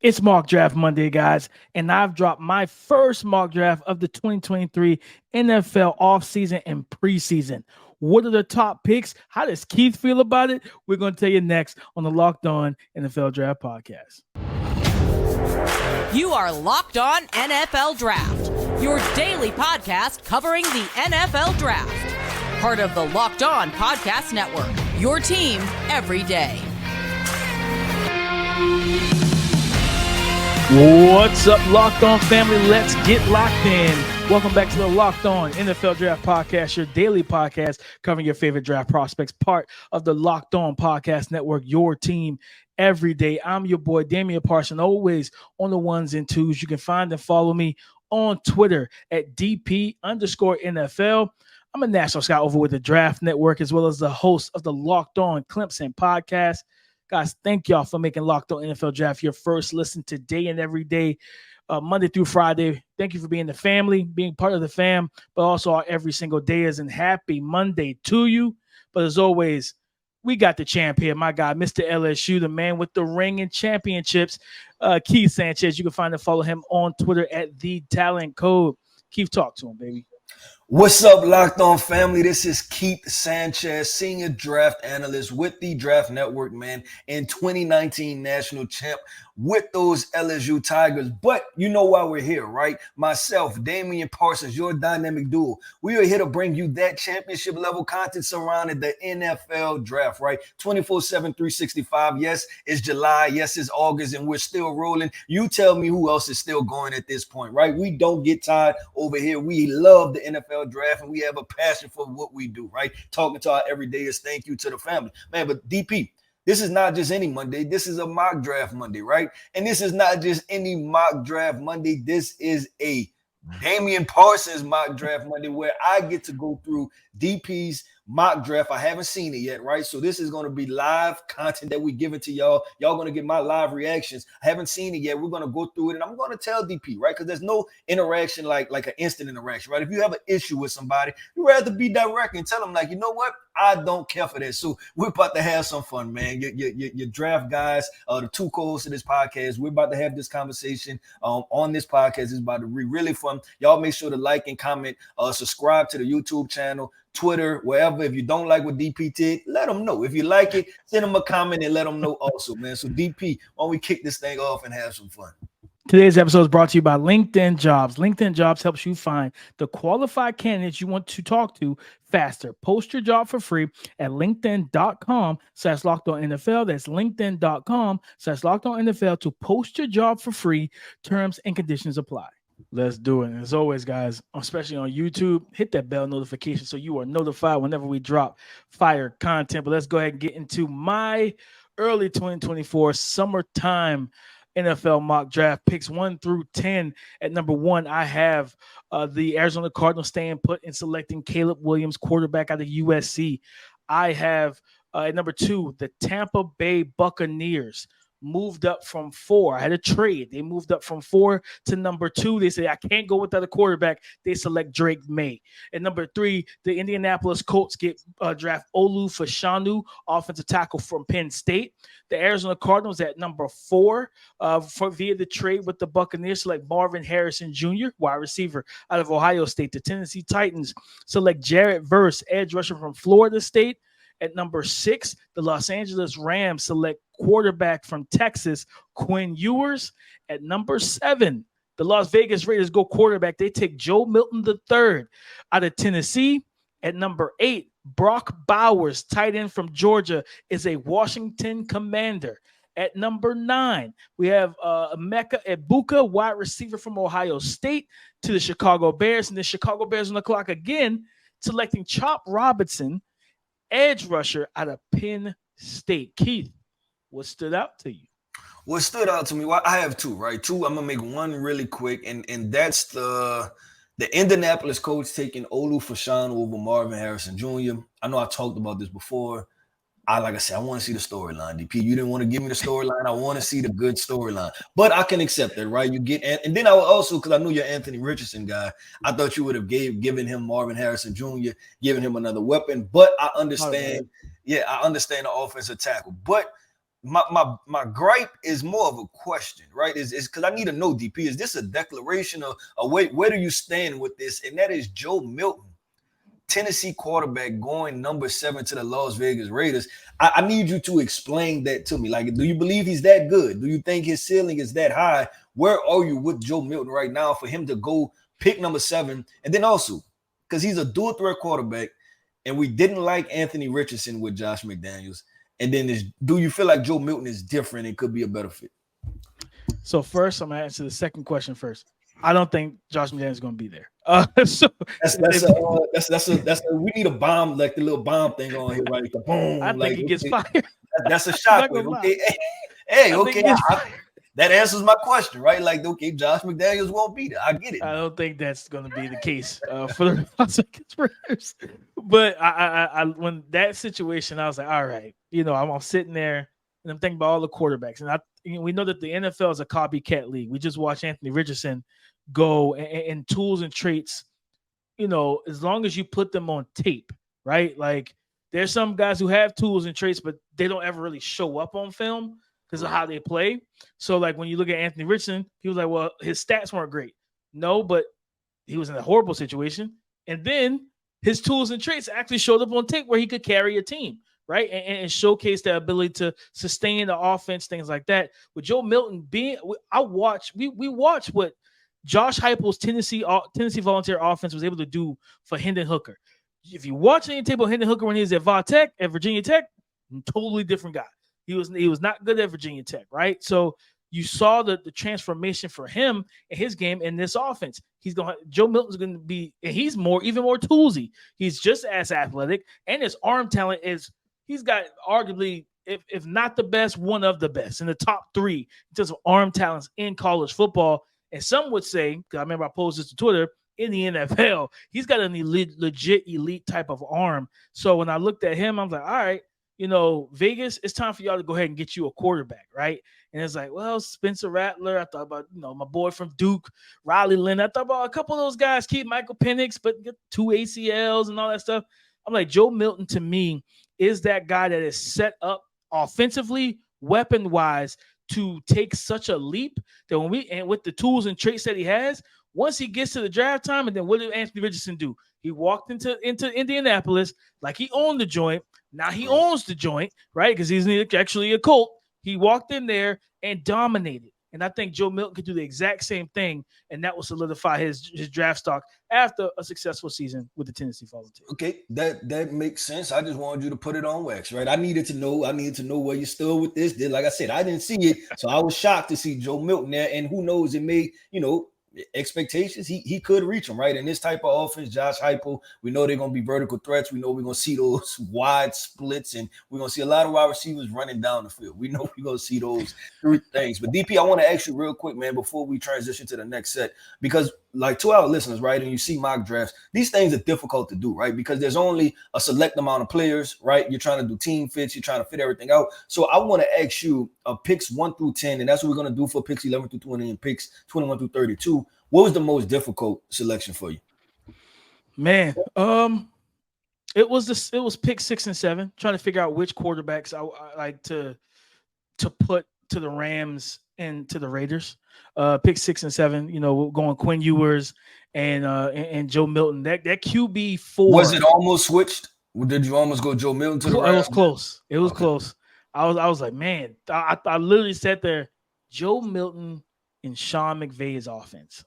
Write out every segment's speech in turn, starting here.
It's Mock Draft Monday, guys, and I've dropped my first mock draft of the 2023 NFL offseason and preseason. What are the top picks? How does Keith feel about it? We're going to tell you next on the Locked On NFL Draft Podcast. You are Locked On NFL Draft, your daily podcast covering the NFL Draft. Part of the Locked On Podcast Network, your team every day. What's up, Locked On family? Let's get locked in. Welcome back to the Locked On NFL Draft Podcast, your daily podcast covering your favorite draft prospects, part of the Locked On Podcast Network, your team every day. I'm your boy, Damian Parson, always on the ones and twos. You can find and follow me on Twitter at DP_NFL. I'm a national scout over with the Draft Network, as well as the host of the Locked On Clemson podcast. Guys, thank y'all for making Locked On NFL Draft your first listen today and every day, Monday through Friday. Thank you for being the family, being part of the fam, but also our every single day is, and happy Monday to you. But as always, we got the champ here, my guy, Mr. LSU, the man with the ring and championships, Keith Sanchez. You can find and follow him on Twitter at The Talent Code. Keith, talk to him, baby. What's up, Locked On family? This is Keith Sanchez, senior draft analyst with the Draft Network, man, and 2019 national champ with those LSU Tigers. But you know why we're here, right? Myself, Damian Parsons, your dynamic duo. We are here to bring you that championship level content surrounding the NFL draft, right? 24/7, 365. Yes, it's July. Yes, it's August, and we're still rolling. You tell me who else is still going at this point, right? We don't get tired over here. We love the NFL draft, and we have a passion for what we do, right? Talking to our everydayers. Thank you to the family, man. But DP, this is not just any Monday. This is a mock draft Monday, right? And this is not just any mock draft Monday. This is a Damian Parsons mock draft Monday, where I get to go through DP's mock draft. I haven't seen it yet, right? So this is going to be live content that we're giving to y'all. Y'all going to get my live reactions. I haven't seen it yet. We're going to go through it, and I'm going to tell DP, right? Because there's no interaction like an instant interaction, right? If you have an issue with somebody, you rather be direct and tell them, like, you know what? I don't care for that. So we're about to have some fun, man. Your draft guys, the two co-hosts of this podcast, we're about to have this conversation on this podcast. It's about to be really fun. Y'all make sure to like and comment, subscribe to the YouTube channel, Twitter, wherever. If you don't like what DP did, let them know. If you like it, send them a comment and let them know also, man. So DP, why don't we kick this thing off and have some fun? Today's episode is brought to you by LinkedIn Jobs. LinkedIn Jobs helps you find the qualified candidates you want to talk to faster. Post your job for free at linkedin.com/LockedOnNFL. That's linkedin.com/LockedOnNFL to post your job for free. Terms and conditions apply. Let's do it. And as always, guys, especially on YouTube, hit that bell notification so you are notified whenever we drop fire content. But let's go ahead and get into my early 2024 summertime NFL mock draft picks 1 through 10. At number 1, I have the Arizona Cardinals staying put in selecting Caleb Williams, quarterback out of USC. I have at number 2, the Tampa Bay Buccaneers moved up from 4. I had a trade. They moved up from 4 to number 2. They say, I can't go without a quarterback. They select Drake May. At number 3, the Indianapolis Colts get draft Olu Fashanu, offensive tackle from Penn State. The Arizona Cardinals at number 4 via the trade with the Buccaneers select Marvin Harrison Jr., wide receiver out of Ohio State. The Tennessee Titans select Jarrett Verse, edge rusher from Florida State. At number 6, the Los Angeles Rams select quarterback from Texas, Quinn Ewers. At number 7, the Las Vegas Raiders go quarterback. They take Joe Milton III out of Tennessee. At number 8, Brock Bowers, tight end from Georgia, is a Washington Commander. At number 9, we have Emeka Egbuka, wide receiver from Ohio State, to the Chicago Bears. And the Chicago Bears on the clock again, selecting Chop Robinson, edge rusher out of Penn State. Keith, what stood out to you? What stood out to me, well, I have 2, right? 2, I'm going to make one really quick, and that's the Indianapolis Colts taking Olu Fashanu over Marvin Harrison Jr. I know I talked about this before. Like I said, I want to see the storyline, DP. You didn't want to give me the storyline. I want to see the good storyline. But I can accept that, right? You get, and then I would also, because I knew you're Anthony Richardson guy, I thought you would have given him Marvin Harrison Jr., given him another weapon. But I understand, I understand the offensive tackle. But my gripe is more of a question, right? Is because I need to know, DP, is this a declaration of where do you stand with this? And that is Joe Milton, Tennessee quarterback, going number 7 to the Las Vegas Raiders. I need you to explain that to me. Like, do you believe he's that good? Do you think his ceiling is that high? Where are you with Joe Milton right now for him to go pick number 7? And then also, because he's a dual threat quarterback, and we didn't like Anthony Richardson with Josh McDaniels. And then do you feel like Joe Milton is different and could be a better fit? So first, I'm gonna answer the second question first. I don't think Josh McDaniels is gonna be there. So we need a bomb, like the little bomb thing on here, right? The boom. I think like, he gets fired. That's a shock. Okay. Hey, okay. That answers my question, right? Like, okay, Josh McDaniels won't be there. I get it. I don't think that's going to be the case for the Las Vegas Raiders. But I when that situation, I was like, all right, I'm sitting there and I'm thinking about all the quarterbacks, and we know that the NFL is a copycat league. We just watched Anthony Richardson go and tools and traits. As long as you put them on tape, right? Like, there's some guys who have tools and traits, but they don't ever really show up on film because of how they play. So, like, when you look at Anthony Richardson, he was like, well, his stats weren't great. No, but he was in a horrible situation. And then his tools and traits actually showed up on tape where he could carry a team, right? And showcase the ability to sustain the offense, things like that. With Joe Milton we watch what Josh Heupel's Tennessee Volunteer offense was able to do for Hendon Hooker. If you watch any tape of Hendon Hooker when he was at Virginia Tech, totally different guy. He was not good at Virginia Tech, right? So you saw the transformation for him in his game in this offense. Joe Milton's going to be, and he's even more toolsy. He's just as athletic, and his arm talent he's got arguably, if not the best, one of the best in the top 3 in terms of arm talents in college football. And some would say, because I remember I posted this to Twitter, in the NFL, he's got an legit elite type of arm. So when I looked at him, I was like, all right, Vegas, it's time for y'all to go ahead and get you a quarterback, right? And it's like, well, Spencer Rattler. I thought about, my boy from Duke, Riley Leonard. I thought about a couple of those guys, keep Michael Penix, but get 2 ACLs and all that stuff. I'm like, Joe Milton to me is that guy that is set up offensively, weapon-wise, to take such a leap that with the tools and traits that he has, once he gets to the draft time, and then what did Anthony Richardson do? He walked into Indianapolis like he owned the joint. Now he owns the joint, right? Because he's actually a Colt. He walked in there and dominated. And I think Joe Milton could do the exact same thing, and that will solidify his draft stock after a successful season with the Tennessee Volunteers. Okay, that makes sense. I just wanted you to put it on wax, right? I needed to know where you stood with this. Like I said, I didn't see it, so I was shocked to see Joe Milton there. And who knows, it may, expectations, he could reach them, right? In this type of offense, Josh Heupel, we know they're going to be vertical threats. We know we're going to see those wide splits, and we're going to see a lot of wide receivers running down the field. We know we're going to see those 3 things. But DP, I want to ask you real quick, man, before we transition to the next set, because like to our listeners, right, and you see mock drafts, these things are difficult to do, right? Because there's only a select amount of players, right? You're trying to do team fits, you're trying to fit everything out. So I want to ask you picks 1 through 10, and that's what we're going to do for picks 11 through 20 and picks 21 through 32. What was the most difficult selection for you? Man, it was pick 6 and 7, trying to figure out which quarterbacks I like to put to the Rams and to the Raiders. Pick 6 and 7, going Quinn Ewers and Joe Milton. That QB4. Was it almost switched? Did you almost go Joe Milton to the Rams? It was close. It was close. I was like, man, I literally sat there, Joe Milton in Sean McVay's offense.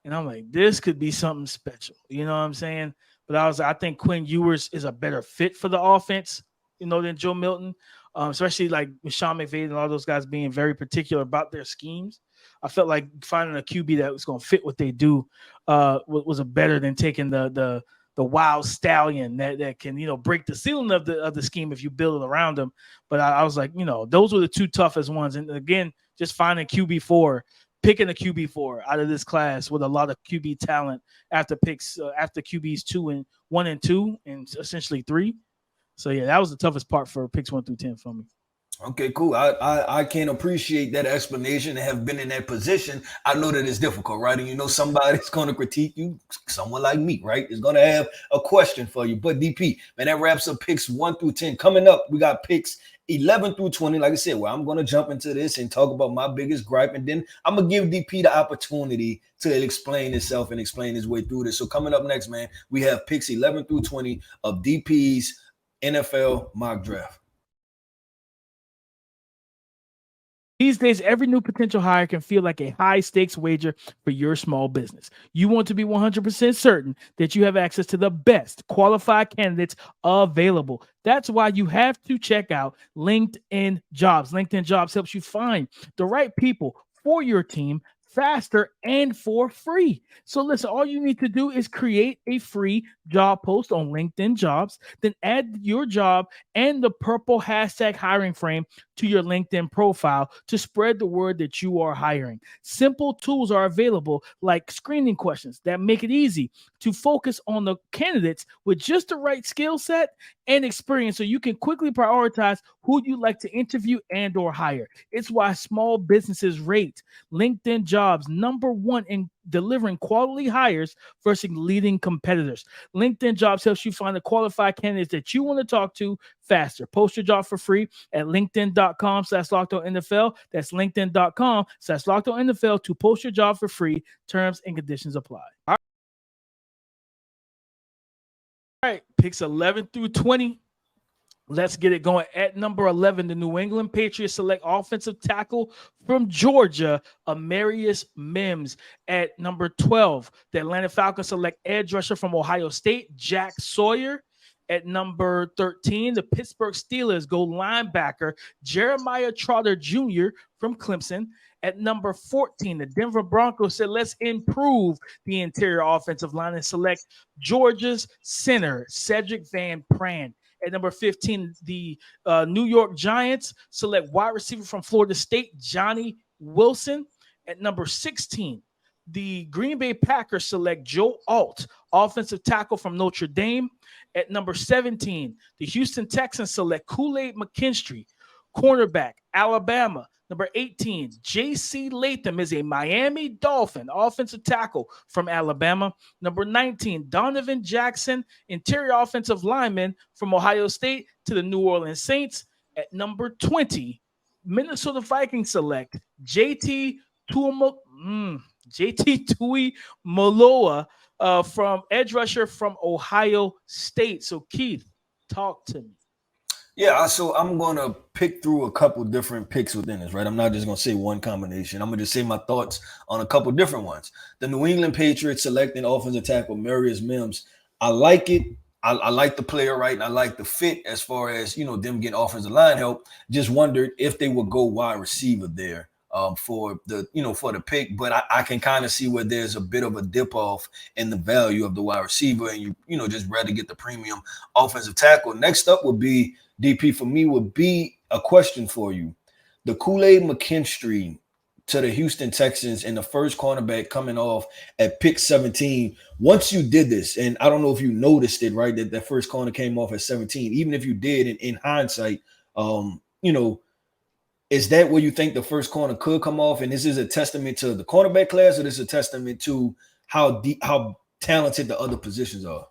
And I'm like, this could be something special. You know what I'm saying? But I think Quinn Ewers is a better fit for the offense, than Joe Milton, especially like with Sean McVay and all those guys being very particular about their schemes. I felt like finding a QB that was going to fit what they do was a better than taking the wild stallion that can, break the ceiling of the scheme if you build it around them. But I was like, those were the 2 toughest ones. And again, just finding QB4. Picking a QB4 out of this class with a lot of QB talent after QBs 1 and 2 and essentially 3. So yeah, that was the toughest part for picks 1 through 10 for me. Okay, cool. I can appreciate that explanation and have been in that position. I know that it's difficult, right? And somebody's going to critique you, someone like me, right? Is going to have a question for you. But DP, man, that wraps up picks 1 through 10. Coming up, we got picks 11 through 20, like I said, where I'm going to jump into this and talk about my biggest gripe. And then I'm going to give DP the opportunity to explain himself and explain his way through this. So coming up next, man, we have picks 11 through 20 of DP's NFL mock draft. These days, every new potential hire can feel like a high-stakes wager for your small business. You want to be 100% certain that you have access to the best qualified candidates available. That's why you have to check out LinkedIn Jobs. LinkedIn Jobs helps you find the right people for your team faster and for free. So listen, all you need to do is create a free job post on LinkedIn Jobs, then add your job and the purple hashtag hiring frame to your LinkedIn profile to spread the word that you are hiring. Simple tools are available like screening questions that make it easy to focus on the candidates with just the right skill set and experience so you can quickly prioritize who you'd like to interview and or hire. It's why small businesses rate LinkedIn Jobs #1 in delivering quality hires versus leading competitors. LinkedIn Jobs helps you find the qualified candidates that you want to talk to faster. Post your job for free at linkedin.com/LockedOnNFL. That's linkedin.com/LockedOnNFL to post your job for free. Terms and conditions apply. All right, picks 11 through 20. Let's get it going. At number 11, the New England Patriots select offensive tackle from Georgia, Amarius Mims. At number 12, the Atlanta Falcons select edge rusher from Ohio State, Jack Sawyer. At number 13, the Pittsburgh Steelers go linebacker, Jeremiah Trotter Jr. from Clemson. At number 14, the Denver Broncos said, let's improve the interior offensive line and select Georgia's center, Cedric Van Pran. At number 15, the New York Giants select wide receiver from Florida State, Johnny Wilson. At number 16, the Green Bay Packers select Joe Alt, offensive tackle from Notre Dame. At number 17, the Houston Texans select Kool-Aid McKinstry, cornerback, Alabama. Number 18, J.C. Latham is a Miami Dolphin offensive tackle from Alabama. Number 19, Donovan Jackson, interior offensive lineman from Ohio State to the New Orleans Saints. At number 20, Minnesota Vikings select J.T. Tuimoloau from edge rusher from Ohio State. So, Keith, talk to me. Yeah, so I'm going to pick through a couple different picks within this, right? I'm not just going to say one combination. I'm going to say my thoughts on a couple different ones. The New England Patriots selecting offensive tackle Amarius Mims. I like it. I like the player, right? And I like the fit as far as, them getting offensive line help. Just wondered if they would go wide receiver there for the pick. But I can kind of see where there's a bit of a dip off in the value of the wide receiver. And just rather get the premium offensive tackle. Next up would be DP for me would be a question for you. The Kool-Aid McKinstry to the Houston Texans and the first cornerback coming off at pick 17. Once you did this, and I don't know if you noticed it, right, that first corner came off at 17. Even if you did, in hindsight, is that where you think the first corner could come off? And this is a testament to the cornerback class, or this is a testament to how talented the other positions are?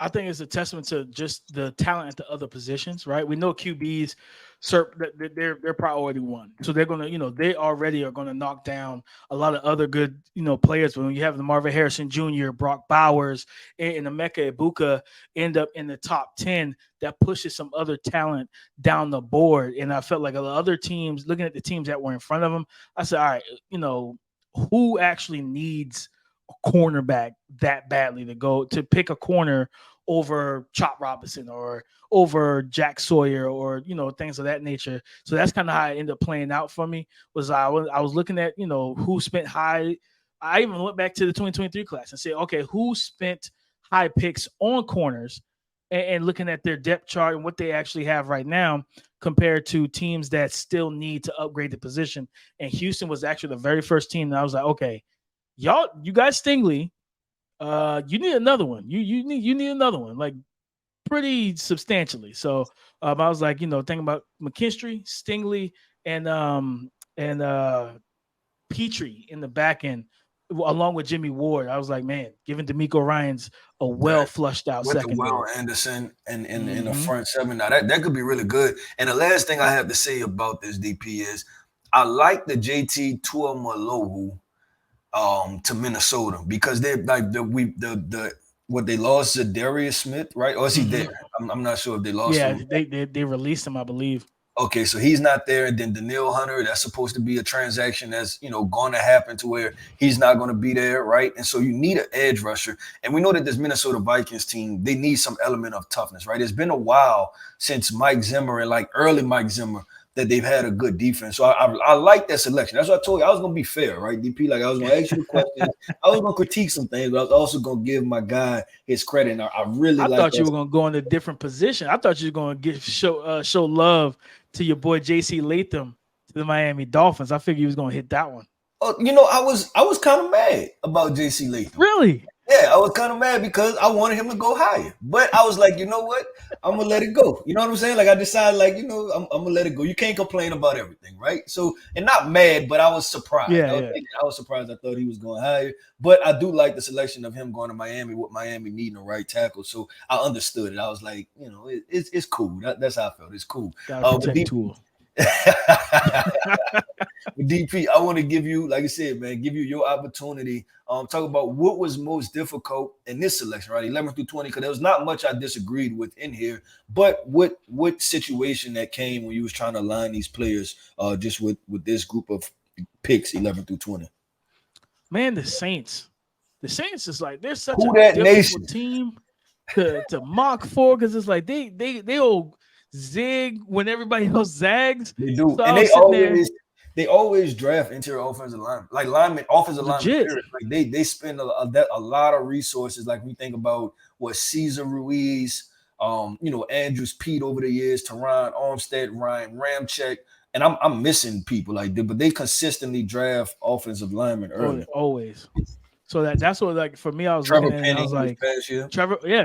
I think it's a testament to just the talent at the other positions, right? We know QBs, they're priority one. So they're going to, they already are going to knock down a lot of other good, players. When you have the Marvin Harrison Jr., Brock Bowers, and Emeka Ibuka end up in the top 10, that pushes some other talent down the board. And I felt like other teams, looking at the teams that were in front of them, I said, all right, who actually needs a cornerback that badly to pick a corner over Chop Robinson or over Jack Sawyer or, things of that nature. So that's kind of how it ended up playing out for me. I was looking at, who spent high. I even went back to the 2023 class and said, okay, who spent high picks on corners and looking at their depth chart and what they actually have right now compared to teams that still need to upgrade the position. And Houston was actually the very first team that I was like, okay, you guys Stingley, you need another one. You need another one, like pretty substantially. So I was like, thinking about McKinstry, Stingley, and Petrie in the back end. along with Jimmy Ward. I was like, man, giving D'Amico Ryans a well flushed out with the secondary. Will Anderson and in the Mm-hmm. front seven. Now that could be really good. And the last thing I have to say about this DP is I like the JT Tuamalohu to Minnesota because they're like the what they lost to Darius Smith, right? Or is he there? I'm not sure if they lost him. They released him, I believe. Okay, so he's not there. And then Daniil Hunter, that's supposed to be a transaction that's, going to happen to where he's not going to be there, right? And so you need an edge rusher. And we know that this Minnesota Vikings team, they need some element of toughness, right? It's been a while since Mike Zimmer and like early Mike Zimmer that they've had a good defense. So I like that selection. That's what I told you. I was going to be fair, right, DP? Like I was going to ask you the questions. I was going to critique some things, but I was also going to give my guy his credit. And I really like thought you were going to go in a different position. I thought you were going to show love to your boy J.C. Latham to the Miami Dolphins. I figured he was going to hit that one. Oh, I was kind of mad about J.C. Latham. Really? Yeah, I was kind of mad because I wanted him to go higher. But I was like, you know what? I'm going to let it go. You know what I'm saying? Like I decided like, I'm going to let it go. You can't complain about everything, right? So, and not mad, but I was surprised. I was surprised. I thought he was going higher. But I do like the selection of him going to Miami with Miami needing a right tackle. So I understood it. I was like, it's cool. That's how I felt. It's cool. Tool. DP, I want to give you, like I said, man, give you your opportunity. Talk about what was most difficult in this selection, right? 11 through 20, because there was not much I disagreed with in here. But what situation that came when you was trying to align these players just with this group of picks, 11 through 20? Man, the Saints. The Saints is like they're such Who a that difficult nation? team to mock for because it's like they'll zig when everybody else zags. They do, So and they always draft interior offensive linemen, like offensive linemen. Like they spend a lot of resources. Like we think about what Cesar Ruiz, Andrews Pete over the years, Teron Armstead, Ryan Ramczyk, and I'm missing people like that, but they consistently draft offensive linemen early. Always. So that's what, like, for me, I was Trevor looking at it, I was like,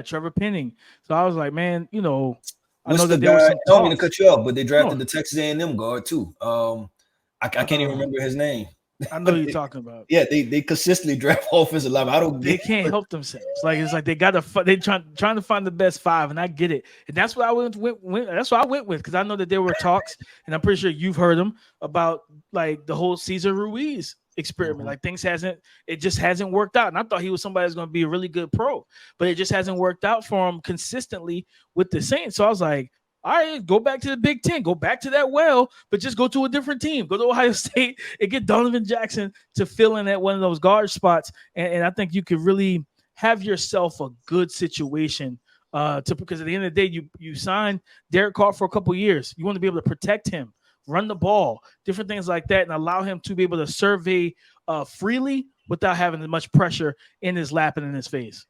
Trevor Penning. So I was like, man, I know that there was some. I don't mean to cut you off, but they drafted the Texas A&M guard too. I can't even remember his name. I know you're talking about. Yeah, they consistently draft offensive linemen. They can't help themselves. Like it's like they trying to find the best five, and I get it. And that's what I went. That's what I went with because I know that there were talks, and I'm pretty sure you've heard them about like the whole Cesar Ruiz experiment. Like it just hasn't worked out. And I thought he was somebody that's going to be a really good pro, but it just hasn't worked out for him consistently with the Saints. So I was like, all right, go back to the Big Ten, go back to that well, but just go to a different team. Go to Ohio State and get Donovan Jackson to fill in at one of those guard spots. And I think you could really have yourself a good situation because at the end of the day, you signed Derek Carr for a couple of years. You want to be able to protect him, run the ball, different things like that, and allow him to be able to survey freely without having as much pressure in his lap and in his face.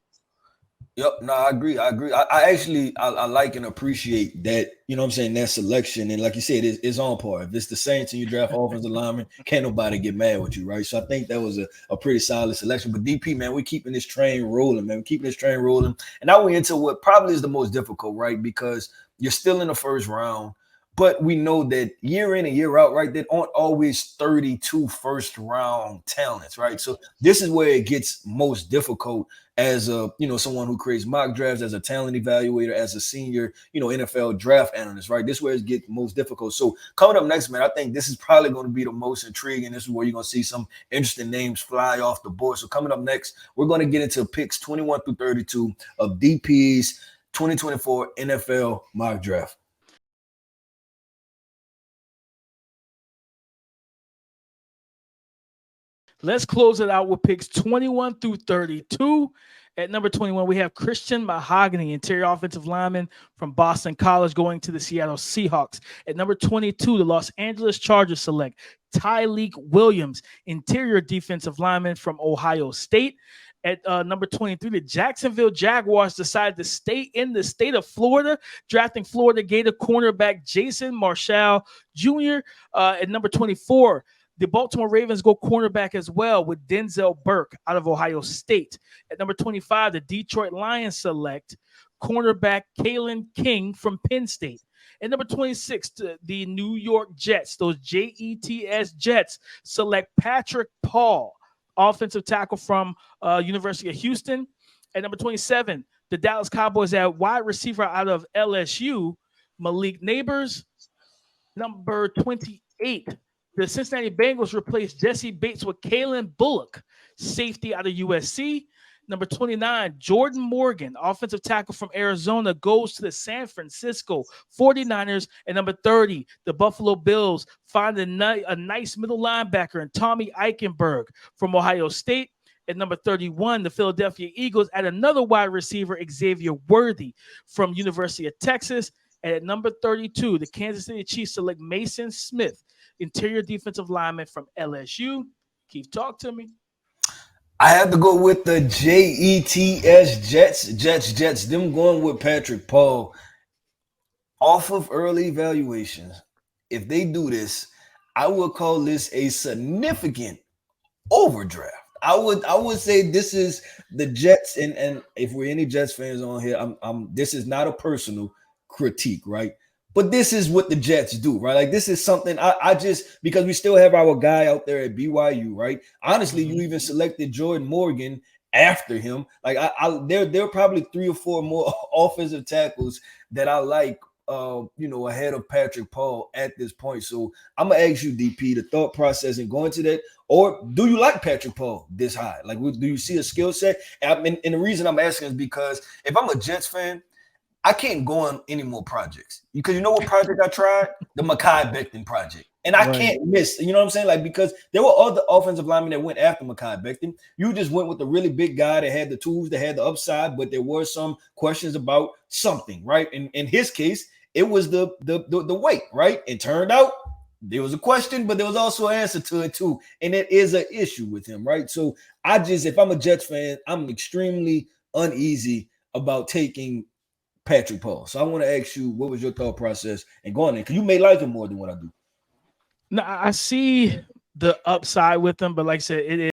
Yep, no, I agree. I actually like and appreciate that, you know what I'm saying, that selection. And like you said, it's on par. If it's the Saints and you draft offensive linemen, can't nobody get mad with you, right? So I think that was a pretty solid selection. But DP, man, we're keeping this train rolling, man. We're keeping this train rolling. And now we're into what probably is the most difficult, right? Because you're still in the first round. But we know that year in and year out, right, there aren't always 32 first-round talents, right? So this is where it gets most difficult as someone who creates mock drafts, as a talent evaluator, as a senior, NFL draft analyst, right? This is where it gets most difficult. So coming up next, man, I think this is probably going to be the most intriguing. This is where you're going to see some interesting names fly off the board. So coming up next, we're going to get into picks 21 through 32 of DP's 2024 NFL mock draft. Let's close it out with picks 21 through 32. At number 21, we have Christian Mahogany, interior offensive lineman from Boston College, going to the Seattle Seahawks. At number 22, the Los Angeles Chargers select Tyleik Williams, interior defensive lineman from Ohio State. At number 23, the Jacksonville Jaguars decided to stay in the state of Florida, drafting Florida Gator cornerback Jason Marshall Jr. At number 24, the Baltimore Ravens go cornerback as well with Denzel Burke out of Ohio State. At number 25, the Detroit Lions select cornerback Kalen King from Penn State. At number 26, the New York Jets, those Jets Jets, select Patrick Paul, offensive tackle from University of Houston. At number 27, the Dallas Cowboys at wide receiver out of LSU, Malik Neighbors. Number 28, the Cincinnati Bengals replaced Jesse Bates with Kalen Bullock, safety out of USC. Number 29, Jordan Morgan, offensive tackle from Arizona, goes to the San Francisco 49ers. And number 30, the Buffalo Bills find a nice middle linebacker in Tommy Eichenberg from Ohio State. At number 31, the Philadelphia Eagles add another wide receiver, Xavier Worthy from University of Texas. And at number 32, the Kansas City Chiefs select Mason Smith, interior defensive lineman from LSU. Keith, talk to me. I had to go with the Jets. Them going with Patrick Paul off of early evaluations. If they do this, I would call this a significant overdraft. I would say this is the Jets, and if we're any Jets fans on here, this is not a personal critique, right? But this is what the Jets do, right? Like, this is something I just, because we still have our guy out there at BYU, right? Honestly, you even selected Jordan Morgan after him. Like, there are probably 3 or 4 more offensive tackles that I like, ahead of Patrick Paul at this point. So I'm gonna ask you, DP, the thought process in going to that, or do you like Patrick Paul this high? Like, do you see a skill set? And the reason I'm asking is because if I'm a Jets fan, I can't go on any more projects, because you know what project I tried? The Mekhi Becton project. And I can't miss, you know what I'm saying? Like, because there were other offensive linemen that went after Mekhi Becton. You just went with the really big guy that had the tools, that had the upside, but there were some questions about something, right? In his case, it was the weight, right? It turned out there was a question, but there was also an answer to it too. And it is an issue with him, right? So if I'm a Jets fan, I'm extremely uneasy about taking Patrick Paul. So I want to ask you, what was your thought process and going in? Because you may like him more than what I do. No, I see the upside with him, but like I said, it